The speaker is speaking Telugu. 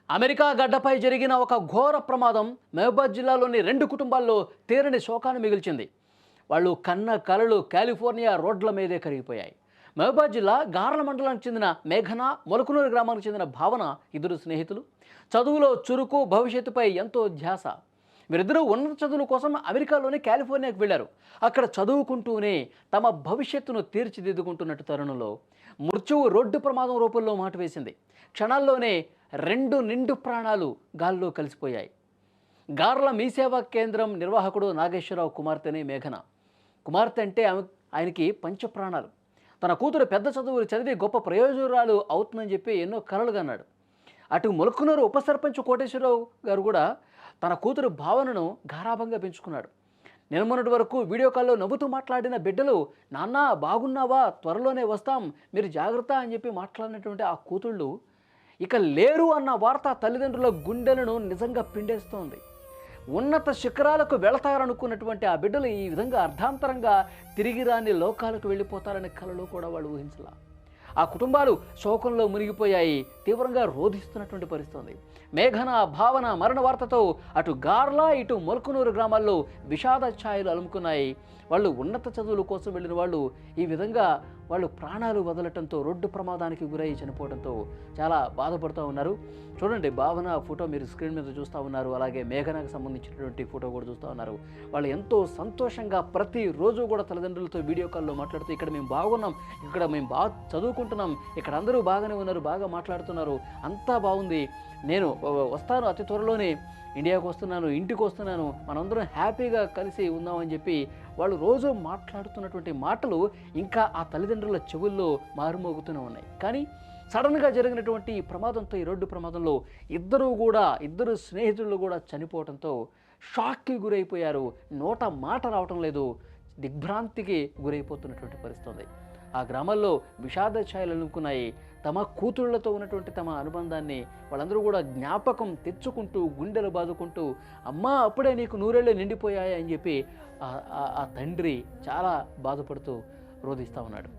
అమెరికా గడ్డపై జరిగిన ఒక ఘోర ప్రమాదం మహబూబాద్ జిల్లాలోని 2 కుటుంబాల్లో తీరని శోకాన్ని మిగిల్చింది. వాళ్ళు కన్న కలలు కాలిఫోర్నియా రోడ్ల మీదే కరిగిపోయాయి. మహబూబాద్ జిల్లా గార్ల మండలానికి చెందిన మేఘన, మొలకనూరు గ్రామానికి చెందిన భావన ఇద్దరు స్నేహితులు. చదువులో చురుకు, భవిష్యత్తుపై ఎంతో ధ్యాస. వీరిద్దరూ ఉన్నత చదువుల కోసం అమెరికాలోని కాలిఫోర్నియాకు వెళ్లారు. అక్కడ చదువుకుంటూనే తమ భవిష్యత్తును తీర్చిదిద్దుకుంటున్నట్టు తరుణంలో మృత్యువు రోడ్డు ప్రమాదం రూపంలో మాట వేసింది. క్షణాల్లోనే 2 నిండు ప్రాణాలు గాల్లో కలిసిపోయాయి. గార్ల మీసేవా కేంద్రం నిర్వాహకుడు నాగేశ్వరరావు కుమార్తెనే మేఘన. కుమార్తె అంటే ఆయనకి పంచప్రాణాలు. తన కూతురు పెద్ద చదువులు చదివి గొప్ప ప్రయోజకురాలు అవుతుందని చెప్పి ఎన్నో కలలు కన్నాడు. అటు మొలకనూరు ఉప సర్పంచ్ కోటేశ్వరరావు గారు కూడా తన కూతురు భావనను గారాభంగా పెంచుకున్నాడు. నిన్నమొన్నటి వరకు వీడియో కాల్లో నవ్వుతూ మాట్లాడిన బిడ్డలు, నాన్న బాగున్నావా, త్వరలోనే వస్తాం, మీరు జాగ్రత్త అని చెప్పి మాట్లాడినటువంటి ఆ కూతుళ్ళు ఇక లేరు అన్న వార్త తల్లిదండ్రుల గుండెలను నిజంగా పిండేస్తోంది. ఉన్నత శిఖరాలకు వెళతారనుకున్నటువంటి ఆ బిడ్డలు ఈ విధంగా అర్ధాంతరంగా తిరిగి రాని లోకాలకు వెళ్ళిపోతారనే కలలో కూడా వాళ్ళు ఊహించలా. ఆ కుటుంబాలు శోకంలో మునిగిపోయాయి, తీవ్రంగా రోధిస్తున్నటువంటి పరిస్థితి. మేఘన, భావన మరణ వార్తతో అటు గార్ల, ఇటు మొలకనూరు గ్రామాల్లో విషాద ఛాయలు అలుముకున్నాయి. వాళ్ళు ఉన్నత చదువుల కోసం వెళ్ళిన వాళ్ళు ఈ విధంగా వాళ్ళు ప్రాణాలు వదలటంతో, రోడ్డు ప్రమాదానికి గురై చనిపోవడంతో చాలా బాధపడుతూ ఉన్నారు. చూడండి, భావన ఫోటో మీరు స్క్రీన్ మీద చూస్తూ ఉన్నారు. అలాగే మేఘనకు సంబంధించినటువంటి ఫోటో కూడా చూస్తూ ఉన్నారు. వాళ్ళు ఎంతో సంతోషంగా ప్రతిరోజు కూడా తల్లిదండ్రులతో వీడియో కాల్లో మాట్లాడుతూ, ఇక్కడ మేము బాగున్నాం, ఇక్కడ మేము బాగా చదువుకుంటున్నాం, ఇక్కడ అందరూ బాగానే ఉన్నారు, బాగా మాట్లాడుతున్నారు, అంతా బాగుంది, నేను వస్తాను, అతి త్వరలోనే ఇండియాకు వస్తున్నాను, ఇంటికి వస్తున్నాను, మనందరం హ్యాపీగా కలిసి ఉందామని చెప్పి వాళ్ళు రోజు మాట్లాడుతున్నటువంటి మాటలు ఇంకా ఆ తల్లిదండ్రుల చెవుల్లో మారుమోగుతూనే ఉన్నాయి. కానీ సడన్గా జరిగినటువంటి ఈ ప్రమాదంతో, ఈ రోడ్డు ప్రమాదంలో ఇద్దరు స్నేహితులు కూడా చనిపోవడంతో షాక్కి గురైపోయారు. నోట మాట రావటం లేదు, దిగ్భ్రాంతికి గురైపోతున్నటువంటి పరిస్థితి. ఆ గ్రామాల్లో విషాద ఛాయలు అలుముకున్నాయి. తమ కూతుళ్లతో ఉన్నటువంటి తమ అనుబంధాన్ని వాళ్ళందరూ కూడా జ్ఞాపకం తెచ్చుకుంటూ, గుండెలు బాదుకుంటూ, అమ్మా అప్పుడే నీకు 100 ఏళ్ళు నిండిపోయాయి అని చెప్పి ఆ తండ్రి చాలా బాధపడుతూ రోధిస్తూ ఉన్నాడు.